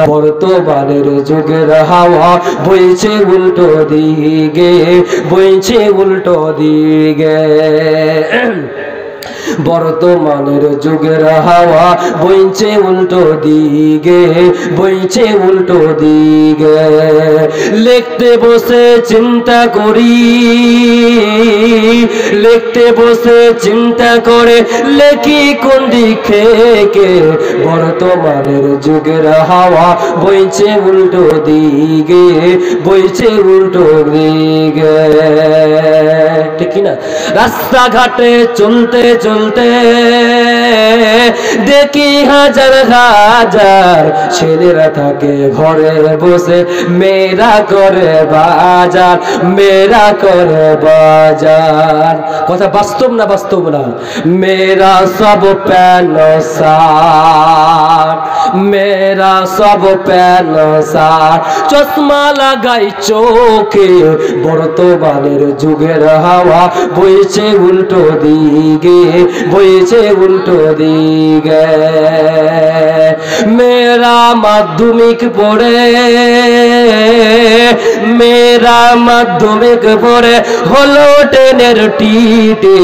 বর্তমানের যুগের হাওয়া বইছে উল্টো দিকে, বইছে উল্টো দিকে। বর্তমানের যুগের হাওয়া বইছে উল্টো দিকে, বইছে উল্টো দিকে। লিখতে বসে চিন্তা করি, লিখতে বসে চিন্তা করে লেখি কোন দিক থেকে। বর্তমানের যুগের হাওয়া বইছে উল্টো দিকে, বইছে উল্টো দিকে। ঠিক কিনা? রাস্তাঘাটে চলতে চলতে দেখি হাজার হাজার ছেলেরা থাকে ঘরে বসে, মেয়েরা করে বাজার, মেয়েরা করে বাজার। কথা বাস্তব না বাস্তব না? মেয়েরা সব প্যান শার্ট, মেয়েরা সব প্যান শার্ট, চশমা লাগাই চোখে। বর্তমানের যুগের হাওয়া বইছে উল্টো দিকে, বইছে উল্টো দিকে। মেয়েরা মাধ্যমিক পড়ে, মেয়েরা মাধ্যমিক পড়ে হলো টেনের টিটে।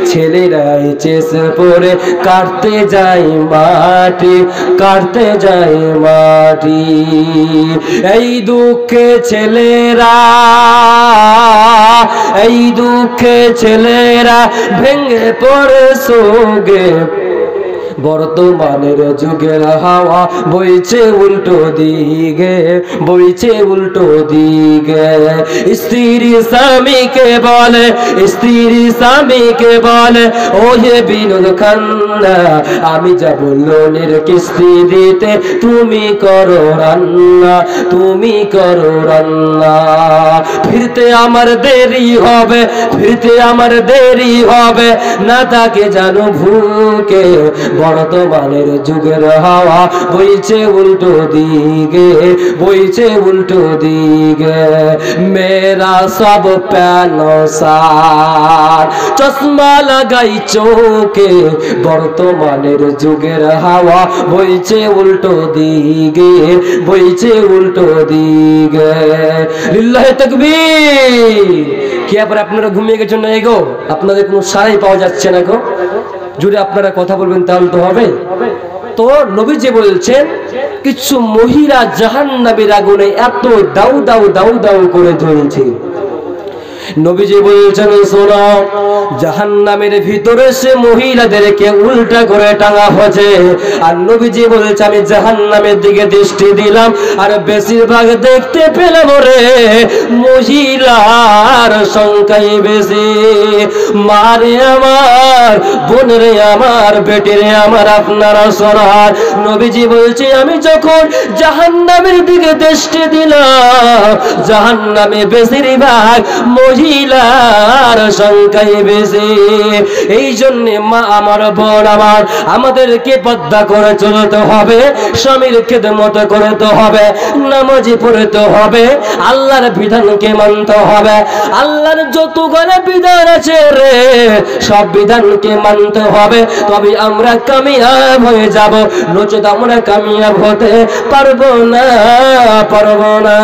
ছেলেরা এইচএস পড়ে কাটতে যায় মাটি, কাটতে যায় মাটি। এই দুঃখে ছেলেরা, এই দুঃখে ছেলেরা ভেঙে পড়ে সোগে। বর্তমানের যুগের হাওয়া বইছে উল্টো দিকে, বইছে উল্টো দিকে। স্ত্রী স্বামীকে বলে, স্ত্রী স্বামীকে বলে ও হে বিনোদ খান্না, আমি যাব লোনের কিস্তি দিতে, তুমি করো রান্না, তুমি করো রান্না। ফিরতে আমার দেরি হবে, ফিরতে আমার দেরি হবে, না তাকে জানো ভুকে। বর্তমানের যুগের হাওয়া বইছে উল্টো দিকে, বইছে উল্টো দিকে। মেয়েরা সব প্যান শার্ট, চশমা লাগাই চোখে। বর্তমানের যুগের হাওয়া বইছে উল্টো দিকে, বইছে উল্টো দিকে। লিল্লাহি তাকবীর। কি আবার আপনারা ঘুমিয়ে গেছেন না গো? আপনাদের কোনো সারাই পাওয়া যাচ্ছে না গো? যদি আপনারা কথা বলবেন তাহলে তো হবে। তো নবীজি বলছেন কিছু মহিলা জাহান্নামের আগুনে এত দাউ দাউ দাউ দাউ করে জ্বলছে। নবীজি বলছেন শোনো, জাহান্নামের ভিতরে সে মহিলাদেরকে উল্টা করে টাঙা হচ্ছে। আর নবীজি বলছে আমি জাহান্নামের দিকে দৃষ্টি দিলাম আর বেশিরভাগ দেখতে পেলাম রে মহিলার সংখ্যাই বেশি। মারে আমার, বোনরে আমার, বেটিরে আমার, আপনারা সরার। নবীজি বলছে আমি যখন জাহান্নামের দিকে দৃষ্টি দিলাম, জাহান্নামে বেশিরভাগ মহিলার সংখ্যাই বেশি। এই জন্য মা আমার, বোন আমার, আমাদেরকে পর্দা করে চলতে হবে, স্বামীর খেদমত করতে হবে, নামাজি পড়তে হবে, আল্লাহর বিধানকে মানতে হবে। আল্লাহর যত করে বিধান আছে রে সব বিধানকে মানতে হবে, তবে আমরা কামিয়াব হয়ে যাব, নচেত আমরা কামিয়াব হতে পারবো না, পারবো না।